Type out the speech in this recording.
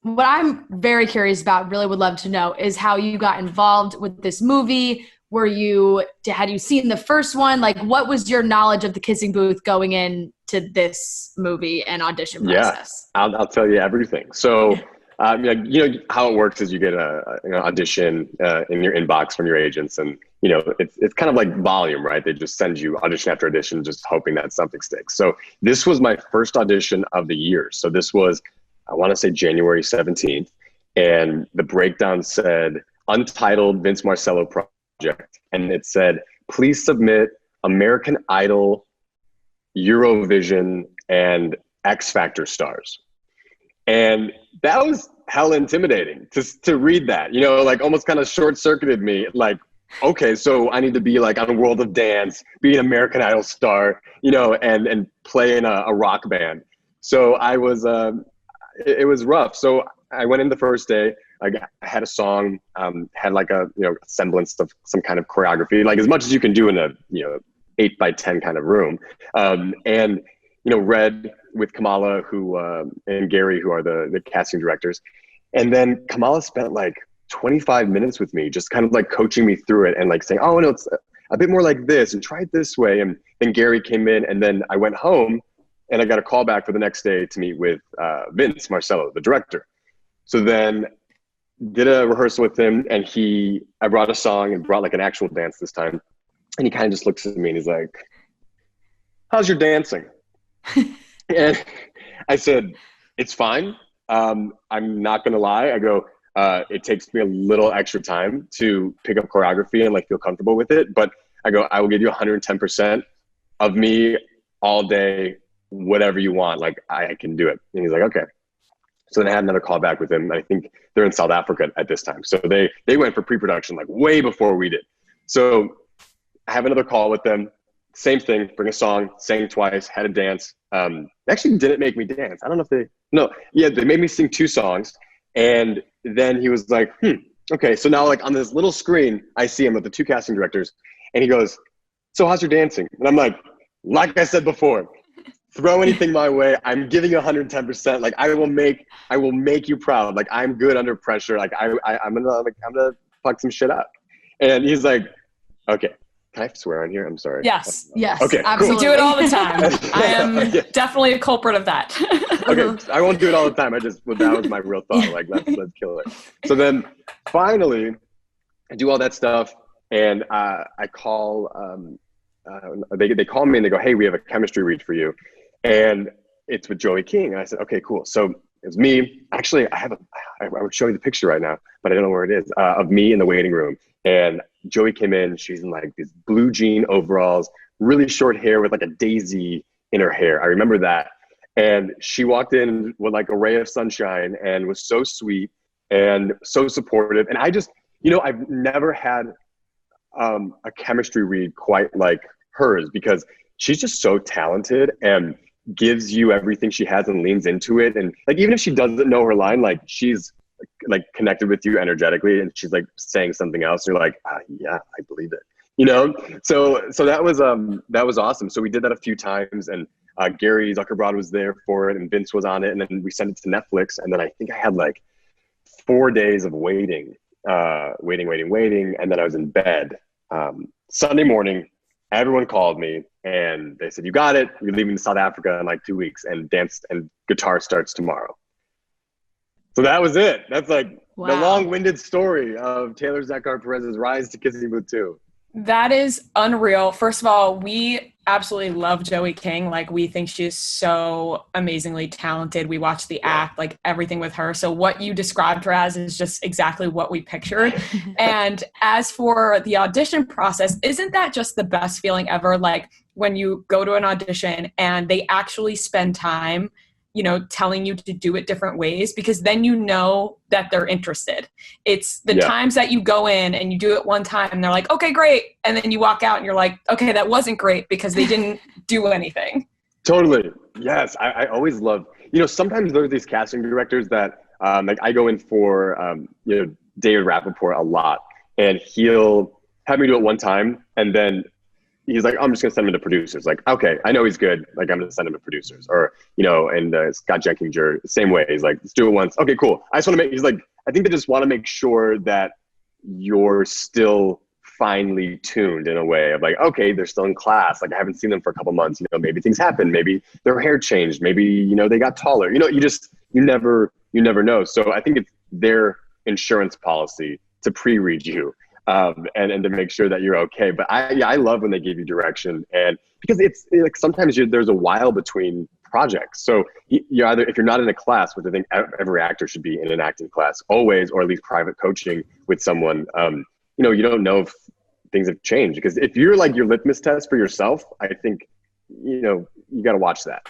what I'm very curious about, really would love to know, is how you got involved with this movie. Had you seen the first one? Like, what was your knowledge of the Kissing Booth going into this movie and audition process? Yeah, I'll tell you everything. So, how it works is you get an audition in your inbox from your agents, and it's kind of like volume, right? They just send you audition after audition, just hoping that something sticks. So this was my first audition of the year. So this was, I want to say, January 17th, and the breakdown said Untitled Vince Marcello Project, and it said, please submit American Idol, Eurovision, and X Factor stars. And that was hell intimidating to read that, like almost kind of short circuited me. Like, okay, so I need to be like on World of Dance, be an American Idol star, and play in a rock band. So I was, it was rough. So I went in the first day. I had a song, had like a semblance of some kind of choreography, like as much as you can do in a 8x10 kind of room, and read with Kamala and Gary, who are the casting directors, and then Kamala spent like 25 minutes with me, just kind of like coaching me through it and like saying, oh no, it's a bit more like this and try it this way. And then Gary came in, and then I went home and I got a call back for the next day to meet with Vince Marcello, the director. So then did a rehearsal with him, and I brought a song and brought like an actual dance this time. And he kind of just looks at me and he's like, how's your dancing? And I said, it's fine. I'm not going to lie. I go, it takes me a little extra time to pick up choreography and like feel comfortable with it. But I go, I will give you 110% of me all day, whatever you want. Like I can do it. And he's like, okay. So then I had another call back with him. I think they're in South Africa at this time. So they went for pre-production like way before we did. So I have another call with them. Same thing, bring a song, sang twice, had a dance. They actually didn't make me dance. I don't know if they made me sing 2 songs. And then he was like, okay. So now like on this little screen, I see him with the 2 casting directors, and he goes, so how's your dancing? And I'm like I said before, throw anything my way. I'm giving you 110%. Like I will make you proud. Like I'm good under pressure. Like I'm gonna fuck some shit up. And he's like, okay. Can I swear on here? I'm sorry. Yes. Okay, absolutely. cool. We do it all the time. I am definitely a culprit of that. Okay, I won't do it all the time. That was my real thought. Like, let's kill it. So then finally, I do all that stuff, and I call, they call me and they go, hey, we have a chemistry read for you. And it's with Joey King. And I said, okay, cool. So it's me. Actually, I would show you the picture right now, but I don't know where it is, of me in the waiting room. And Joey came in, she's in like these blue jean overalls, really short hair with like a daisy in her hair. I remember that. And she walked in with like a ray of sunshine and was so sweet and so supportive. And I just, I've never had a chemistry read quite like hers, because she's just so talented and gives you everything she has and leans into it. And like, even if she doesn't know her line, like she's like connected with you energetically, and she's like saying something else. You're like, yeah, I believe it. So that was awesome. So we did that a few times, and Gary Zuckerberg was there for it, and Vince was on it, and then we sent it to Netflix. And then I think I had like 4 days of waiting, and then I was in bed. Sunday morning, everyone called me and they said, you got it. You're leaving to South Africa in like 2 weeks, and dance and guitar starts tomorrow. So that was it. That's like the long-winded story of Taylor Zakhar Perez's rise to Kissing Booth 2. That is unreal. First of all, we absolutely love Joey King. Like, we think she is so amazingly talented. We watch the act, like everything with her. So what you described her as is just exactly what we pictured. And as for the audition process, isn't that just the best feeling ever? Like when you go to an audition and they actually spend time telling you to do it different ways, because then that they're interested. It's the times that you go in and you do it one time and they're like, okay, great. And then you walk out and you're like, okay, that wasn't great because they didn't do anything. Totally. Yes. I always love, sometimes there's these casting directors that like I go in for, David Rappaport a lot, and he'll have me do it one time, and then he's like, I'm just gonna send him to producers. Like, okay, I know he's good. Like, I'm gonna send him to producers. Or, you know, and Scott Jenkinger, same way. He's like, let's do it once. Okay, cool. I just want to make. He's like, I think they just want to make sure that you're still finely tuned in a way of like, okay, they're still in class. Like, I haven't seen them for a couple months. You know, maybe things happen. Maybe their hair changed. Maybe, you know, they got taller. You know, you never know. So I think it's their insurance policy to pre-read you. And to make sure that you're okay. But I love when they give you direction, and because it's like sometimes there's a while between projects. So you either, if you're not in a class, which I think every actor should be in an acting class always, or at least private coaching with someone, you know, you don't know if things have changed, because if you're like your litmus test for yourself, I think, you know, you got to watch that.